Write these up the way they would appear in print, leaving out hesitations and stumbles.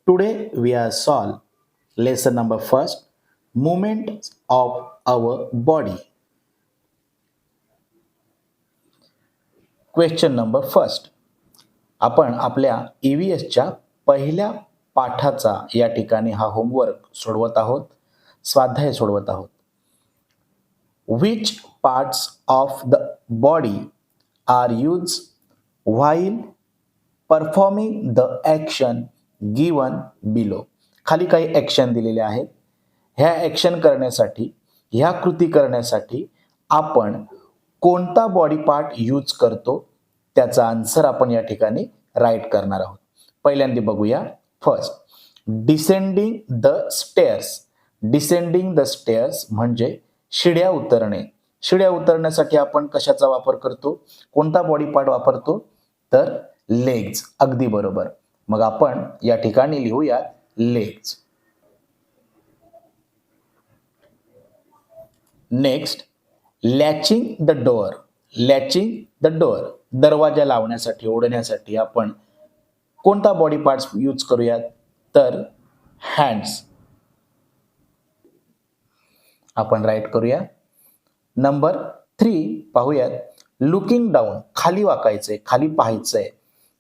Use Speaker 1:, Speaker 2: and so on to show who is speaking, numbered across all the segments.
Speaker 1: Today we are solve lesson number first, movement of our body. Question number first. आपण आपल्या EVSच्या पहिल्या पाठाचा या ठिकाणी हा होमवर्क सोडवत आहोत, स्वाध्याय सोडवत आहोत. Which parts of the body are used while performing the action given below? खाली काही ॲक्शन दिलेले आहेत. ह्या ॲक्शन करण्यासाठी, ह्या कृती करण्यासाठी आपण कोणता बॉडी पार्ट यूज करतो त्याचा आन्सर आपण या ठिकाणी राईट करणार आहोत. पहिल्यांदा बघूया. First, descending the stairs. Descending the stairs म्हणजे शिड्या उतरणे. शिड्या उतरण्यासाठी आपण कशाचा वापर करतो, कोणता बॉडी पार्ट वापरतो, तर लेग्स. अगदी बरोबर. मग आपण या ठिकाणी लिहूया legs. Next, latching the door. Latching the door, दरवाजा लावण्यासाठी, ओढण्यासाठी आपण कोणता बॉडी पार्ट्स यूज करूयात, तर हँड्स. आपण राईट करूया. नंबर 3 पाहूयात. लुकिंग डाऊन, खाली वाकायचंय, खाली पाहायचंय.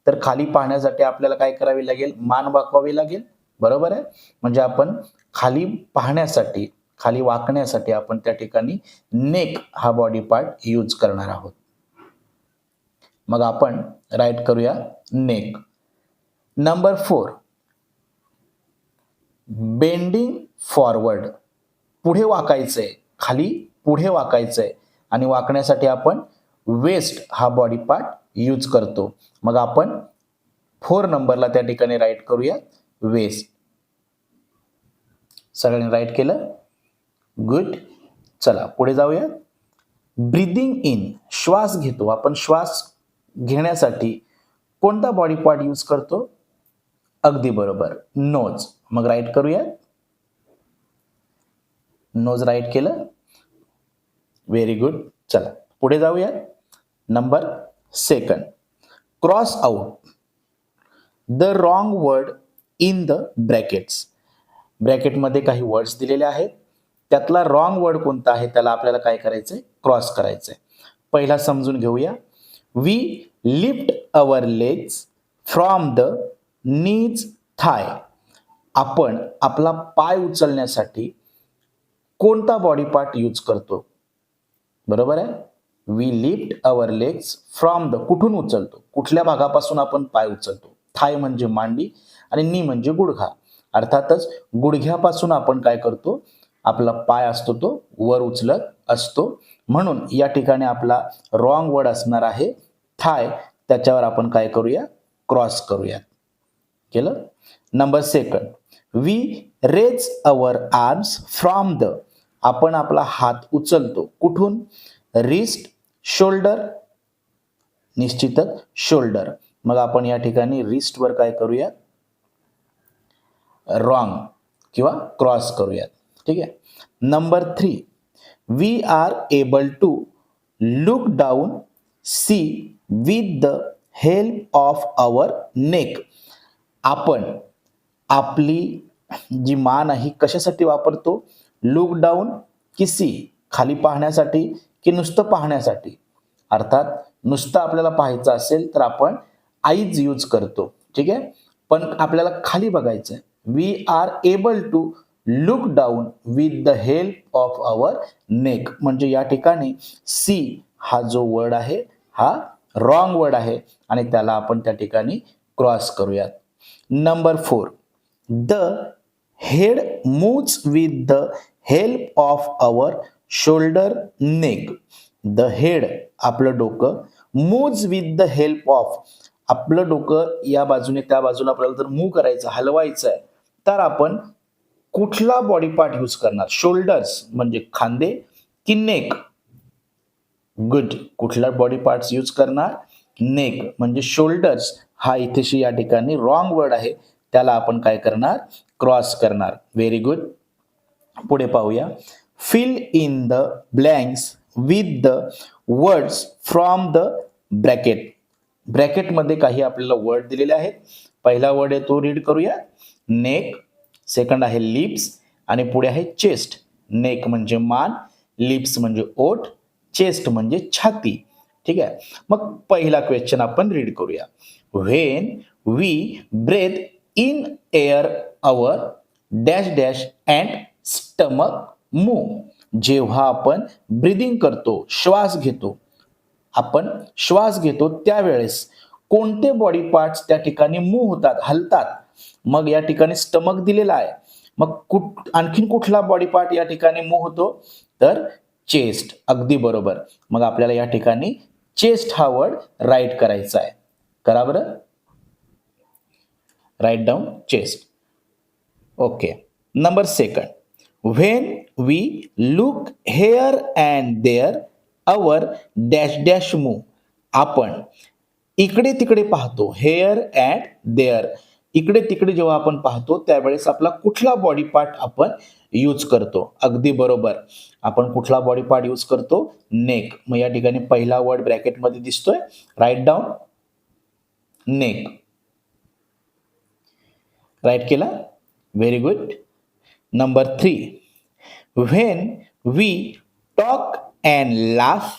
Speaker 1: तर खाली पाहण्यासाठी आपल्याला काय करावे लागेल, मान वाकवावी लागेल. बरोबर आहे. म्हणजे आपण खाली पाहण्यासाठी, खाली वाकण्यासाठी आपण त्या ठिकाणी नेक हा बॉडी पार्ट यूज करणार आहोत. मग आपण राईट करूया नेक. Number 4, bending forward. पुढे वाकायचंय, खाली पुढे वाकायचंय आणि वाकण्यासाठी आपण वेस्ट हा बॉडी पार्ट यूज करतो. मग आपण 4 नंबरला त्या ठिकाणी राईट करूया वेस्ट. सगळ्यांनी राईट केलं. गुड. चला पुढे जाऊया. ब्रीदिंग इन, श्वास घेतो आपण. श्वास घेण्यासाठी कोणता बॉडी पार्ट यूज करतो, अगदी बरोबर, नोज. मग राईट करूया. नोज राईट केलं. Very good. चला पुढे जाऊया. Number 2, cross out the wrong word in the brackets. ब्रॅकेटमध्ये काही वर्ड्स दिलेले आहेत, त्यातला रॉंग वर्ड कोणता आहे त्याला आपल्याला काय करायचंय, क्रॉस करायचंय. पहिला समजून घेऊया. We lift our legs from the knees thigh. आपण आपला पाय उचलण्यासाठी कोणता बॉडी पार्ट यूज करतो, बरोबर आहे. We lift our legs from the, कुठून उचलतो, कुठल्या भागापासून आपण पाय उचलतो. थाय म्हणजे मांडी आणि नी म्हणजे गुडघा. अर्थातच गुडघ्यापासून आपण काय करतो, आपला पाय असतो तो वर उचलत असतो. म्हणून या ठिकाणी आपला रॉंग वर्ड असणार आहे थाय. त्याच्यावर आपण काय करूया, क्रॉस करूया. केलं. Number 2, we raise our arms from the. आपण आपला हात उचलतो कुठून, रिस्ट, शोल्डर, निश्चितच शोल्डर. मग आपण या ठिकाणी रिस्ट वर काय करूया, रॉंग किंवा क्रॉस करूयात. ठीक आहे. Number 3, we are able to look down see with the help of our neck. आपण आपली जी मान आहे कशासाठी वापरतो, लुक डाऊन की सी, खाली पाहण्यासाठी की नुसतं पाहण्यासाठी. अर्थात नुसतं आपल्याला पाहायचं असेल तर आपण आईज यूज करतो. ठीक आहे. पण आपल्याला खाली बघायचं आहे. We are able to look down with the help of our neck. म्हणजे या ठिकाणी सी हा जो वर्ड आहे हा रॉंग वर्ड आहे आणि त्याला आपण त्या ठिकाणी क्रॉस करूयात. Number 4, the head moves with the help of our shoulder neck. The head, आपलं डोकं, moves with the help of, आपलं डोकं या बाजूने त्या बाजूला आपल्याला जर मूव्ह करायचं, हलवायचं आहे, तर आपण कुठला बॉडी पार्ट यूज करणार, शोल्डर्स म्हणजे खांदे की नेक. गुड. कुठला बॉडी पार्ट्स यूज करणार, नेक. म्हणजे शोल्डर्स हा इथेशी या ठिकाणी रॉंग वर्ड आहे, त्याला आपण काय करणार, क्रॉस करणार. Very good. पुढे पाहूया. Fill in the blanks with the words from the bracket. ब्रॅकेटमध्ये काही आपल्याला वर्ड दिलेले आहेत. पहिला वर्ड आहे तो रीड करूया. नेक, सेकंड आहे लिप्स आणि पुढे आहे चेस्ट. नेक म्हणजे मान, लिप्स म्हणजे ओठ, चेस्ट म्हणजे छाती. ठीक आहे. मग पहिला क्वेश्चन आपण रीड करूया. When we breathe in air our dash dash and stomach move. जेव्हा आपण ब्रीदिंग करतो, श्वास घेतो, आपण श्वास घेतो त्यावेळेस कोणते बॉडी पार्ट्स त्या ठिकाणी मूव्ह होतात, हलतात. मग या ठिकाणी स्टमक दिलेला आहे. मग आणखीन कुठला बॉडी पार्ट या ठिकाणी मूव्ह होतो, तर चेस्ट. अगदी बरोबर. मग आपल्याला या ठिकाणी चेस्ट हा वर्ड राईट करायचा आहे. करा बरं. Write down chest. Okay. Number second. When we look here and there our dash dash move. आपण इकडे तिकडे पाहतो. हेअर अँड देअर, इकडे तिकडे जेव्हा आपण पाहतो त्यावेळेस आपला कुठला बॉडी पार्ट आपण यूज करतो. अगदी बरोबर. आपण कुठला बॉडी पार्ट यूज करतो, नेक. मग या ठिकाणी पहिला वर्ड ब्रॅकेटमध्ये दिसतोय. Write down neck. राईट केला. Very good. Number 3. When we talk and laugh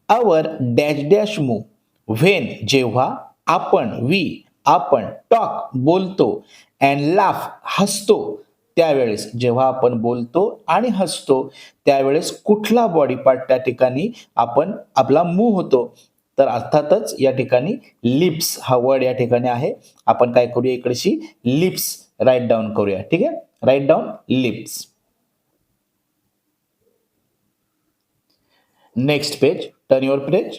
Speaker 1: our dash dash move. When जेव्हा आपण, आपण टॉक बोलतो, अँड लाफ हसतो त्यावेळेस, जेव्हा आपण बोलतो आणि हसतो त्यावेळेस कुठला बॉडी पार्ट त्या ठिकाणी आपला मूव्ह होतो, तर अर्थातच या ठिकाणी लिप्स हा वर्ड या ठिकाणी आहे. आपण काय करूया, इकडेशी लिप्स राईट डाऊन करूया. ठीक आहे. Write down lips. Next page. Turn your page.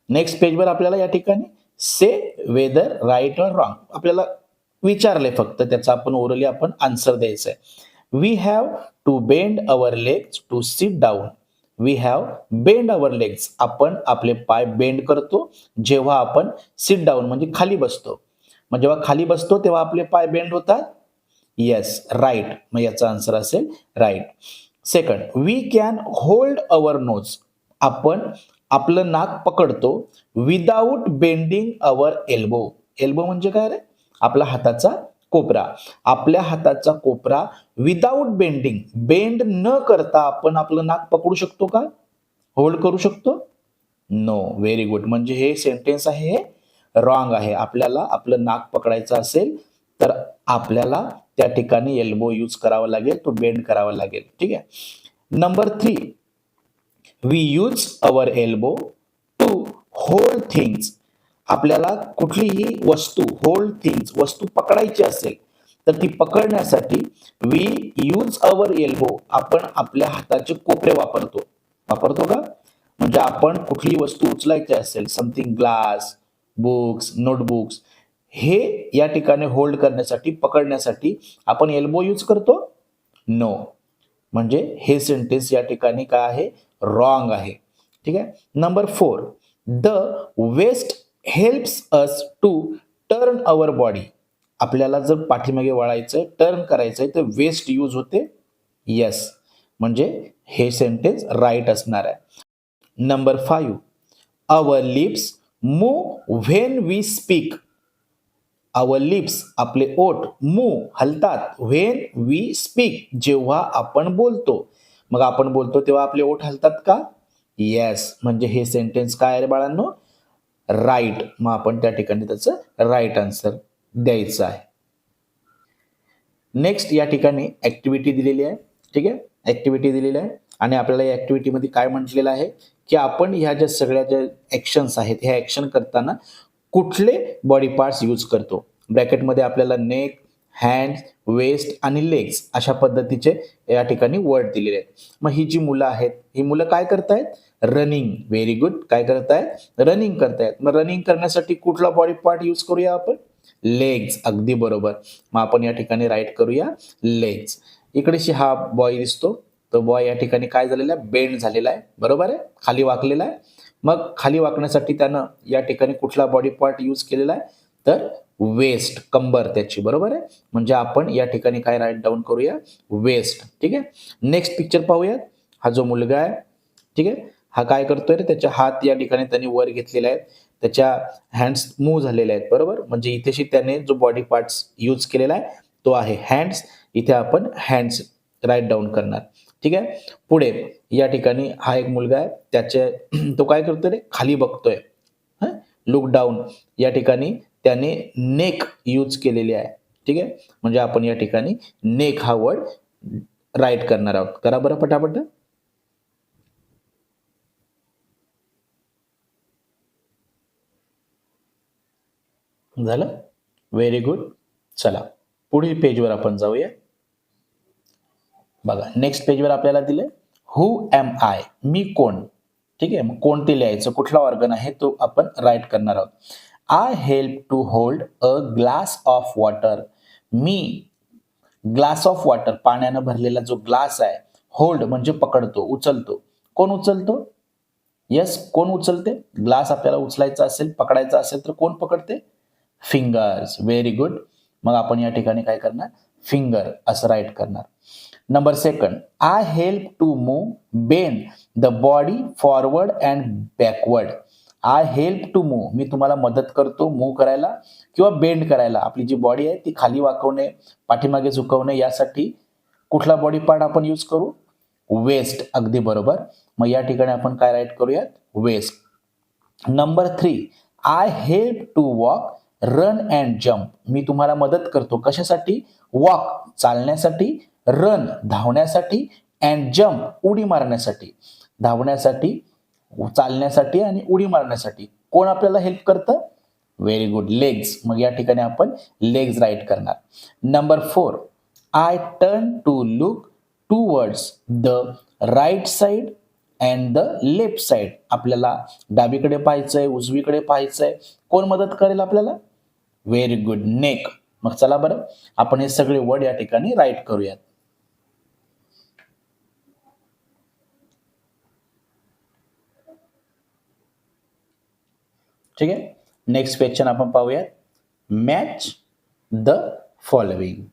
Speaker 1: Next पेजवर आपल्याला या ठिकाणी से वेदर राईट और रॉंग आपल्याला विचारले, फक्त त्याचा आपण ओरली आपण आन्सर द्यायचा आहे. We have to bend our legs to sit down. We have bend our legs. आपण आपले पाय बेंड करतो जेव्हा आपण सिट डाऊन म्हणजे खाली बसतो. मग जेव्हा खाली बसतो तेव्हा आपले पाय बेंड होतात. Yes, right. मग याचा आन्सर असेल right. Second. We can hold our nose. आपण आपलं नाक पकडतो without bending our elbow. Elbow म्हणजे काय रे, आपला हाताचा कोपरा. आपल्या हाताचा कोपरा विदाऊट बेंडिंग, बेंड न करता आपण आपलं नाक पकडू शकतो का, होल्ड करू शकतो? नो. Very good. म्हणजे हे सेंटेन्स आहे हे रॉंग आहे. आपल्याला आपलं नाक पकडायचं असेल तर आपल्याला त्या ठिकाणी एल्बो यूज करावा लागेल, तो बेंड करावा लागेल. ठीक आहे. Number 3. We use our elbow to hold things. आपल्याला कुठलीही वस्तू, होल्ड थिंग्स, वस्तू पकडायची असेल तर ती पकडण्यासाठी वी यूज अवर एल्बो, आपण आपल्या हाताचे कोपरे वापरतो. वापरतो का? म्हणजे आपण कुठली वस्तू उचलायची असेल, समथिंग ग्लास, बुक्स, नोटबुक्स, हे या ठिकाणी होल्ड करण्यासाठी, पकडण्यासाठी आपण एल्बो यूज करतो? नो. म्हणजे हे सेंटेन्स या ठिकाणी काय आहे, रॉंग आहे. ठीक आहे. Number 4. The waist helps us to turn our body. आपल्याला जर पाठीमागे वळायचंय, टर्न करायचंय तर वेस्ट यूज होते. येस. म्हणजे हे सेंटेन्स राईट असणार आहे. Number 5. Our lips move when we speak. Our lips, आपले ओठ, मूव हलतात, व्हेन वी स्पीक, जेव्हा आपण बोलतो. मग आपण बोलतो तेव्हा आपले ओठ हलतात का? येस. म्हणजे हे सेंटेन्स काय आहे बाळांनो, राईट. मग आपण त्या ठिकाणी त्याचं राईट आन्सर द्यायचं आहे. नेक्स्ट या ठिकाणी ऍक्टिव्हिटी दिलेली आहे. ठीक आहे. ऍक्टिव्हिटी दिलेली आहे आणि आपल्याला या ऍक्टिव्हिटीमध्ये काय म्हटलेलं आहे की आपण ह्या ज्या सगळ्या ज्या ऍक्शन्स आहेत, ह्या ऍक्शन करताना कुठले बॉडी पार्ट्स यूज करतो. ब्रॅकेटमध्ये आपल्याला नेक, हँड्स, वेस्ट आणि लेग्स अशा पद्धतीचे या ठिकाणी वर्ड दिलेले आहेत. मग ही जी मुलं आहेत, ही मुलं काय करतायत? रनिंग. Very good. काय करतायत? रनिंग करतायत. मग रनिंग करण्यासाठी कुठला बॉडी पार्ट यूज करूया आपण? लेग्स. अगदी बरोबर. मग आपण या ठिकाणी राईट करूया लेग्स. इकडेशी हा बॉय दिसतो, तो बॉय या ठिकाणी काय झालेला आहे? बेंड झालेला आहे. बरोबर आहे. खाली वाकलेला आहे. मग खाली वाकण्यासाठी त्यानं या ठिकाणी कुठला बॉडी पार्ट यूज केलेला आहे? तर वेस्ट, कंबर त्याची. बरोबर आहे. म्हणजे आपण या ठिकाणी काय राईट डाऊन करूया? वेस्ट. ठीक आहे. नेक्स्ट पिक्चर पाहूयात. हा जो मुलगा आहे, ठीक आहे, हा काय करतोय? त्याचे हात या ठिकाणी त्यांनी वर घेतलेले आहेत, त्याच्या हँड्स मूव्ह झालेले आहेत. बरोबर. म्हणजे इथेशी त्याने जो बॉडी पार्ट्स यूज केलेला आहे तो आहे हँड्स. इथे आपण हँड्स राईट डाऊन करणार. ठीक आहे. पुढे या ठिकाणी हा एक मुलगा आहे, त्याचे तो काय करतोय रे, खाली बघतोय. लुक डाऊन या ठिकाणी त्याने नेक यूज केलेली आहे. ठीक आहे. म्हणजे आपण या ठिकाणी नेक हा वर्ड राईट करणार आहोत. करा बरं पटापट. झालं. Very good. चला पुढील पेजवर आपण जाऊया. बघा नेक्स्ट पेजवर आपल्याला दिले हु एम आय, मी कोण. ठीक आहे. मग कोण ते लिहायचं, कुठला ऑर्गन आहे तो आपण राईट करणार आहोत. I help to hold a glass of water. मी ग्लास ऑफ वॉटर, पाण्यानं भरलेला जो ग्लास आहे, होल्ड म्हणजे पकडतो, उचलतो. कोण उचलतो? येस, कोण उचलते? ग्लास आपल्याला उचलायचा असेल, पकडायचा असेल तर कोण पकडते? फिंगर्स. Very good. मग आपण या ठिकाणी काय करणार? फिंगर असं राईट करणार. Number second, I help to move bend the body forward and backward. I help to move, मी तुम्हाला मदत करतो मूव्ह करायला किंवा बेंड करायला. आपली जी बॉडी आहे ती खाली वाकवणे, पाठीमागे झुकवणे, यासाठी कुठला बॉडी पार्ट आपण यूज करू? वेस्ट. अगदी बरोबर. मग या ठिकाणी आपण काय राईट करूयात? Waist. Number 3, I help to walk run and jump. मी तुम्हाला मदत करतो कशासाठी? वॉक चालण्यासाठी, रन धावण्यासाठी, अँड जम्प उडी मारण्यासाठी. धावण्यासाठी, चालण्यासाठी आणि उडी मारण्यासाठी कोण आपल्याला हेल्प करतं? Very good, legs. मग या ठिकाणी आपण लेग्स राईट करणार. Number 4, I turn to look towards the right side and the left side. आपल्याला डावीकडे पाहायचंय, उजवीकडे पाहायचंय. कोण मदत करेल आपल्याला? Very good, neck. मग चला बरं आपण हे सगळे वर्ड या ठिकाणी राईट करूयात. ठीक आहे. नेक्स्ट क्वेश्चन आपण पाहूयात. Match the following.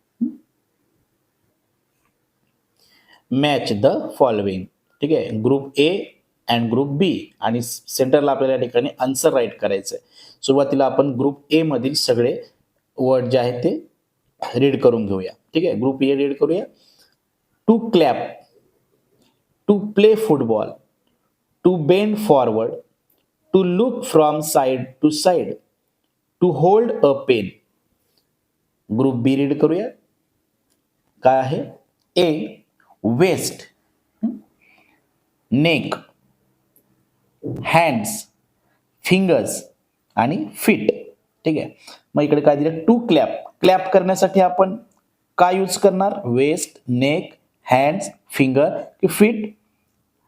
Speaker 1: Match the following. ठीक आहे. ग्रुप ए अँड ग्रुप बी आणि सेंटरला आपल्याला या ठिकाणी आन्सर राईट करायचं आहे. सुरुवातीला आपण ग्रुप ए मधील सगळे वर्ड जे आहेत ते रीड करून घेऊया. ठीक आहे. ग्रुप ए रीड करूया. To clap, to play football, to bend forward, to look from side to side, to hold a pen. Group B read करूया. काय आहे? A waist, neck, hands, fingers आणि फिट. ठीक आहे. मग इकडे काय दिलं? To clap. क्लॅप करण्यासाठी आपण काय यूज करणार? वेस्ट, नेक, हँड्स, फिंगर की फिट?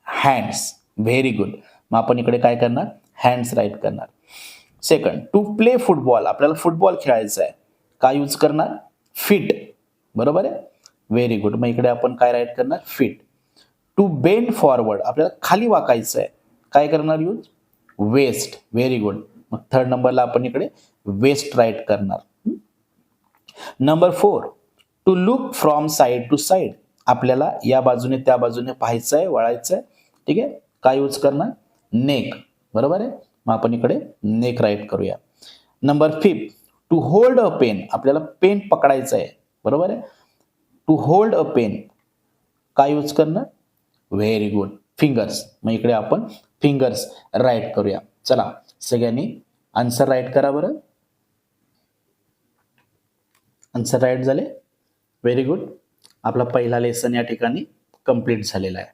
Speaker 1: हँड्स. Very good. मग आपण इकडे काय करणार? हँड्स राईट करणार. Second, to play football. आपल्याला फुटबॉल खेळायचा आहे. काय यूज करणार? फिट. बरोबर आहे. Very good. मग इकडे आपण काय राईट करणार? फिट. To bend forward. आपल्याला खाली वाकायचं आहे. काय करणार यूज? वेस्ट. Very good. मग थर्ड नंबरला आपण इकडे वेस्ट राईट करणार. Number 4, to look from side to side. आपल्याला या बाजूने त्या बाजूने पाहायचं आहे, वळायचं आहे. ठीक आहे. काय यूज करणार? नेक. बरोबर आहे. मग आपण इकडे नेक राईट करूया. Number 5, to hold a pen. आपल्याला पेन पकडायचं आहे. बरोबर आहे. टू होल्ड अ पेन काय यूज करणार? Very good, fingers. मग इकडे आपण फिंगर्स राईट करूया. चला सगळ्यांनी आन्सर राईट करा बरं. आन्सर राईट झाले. Very good. आपला पहिला लेसन या ठिकाणी कंप्लीट झालेला आहे.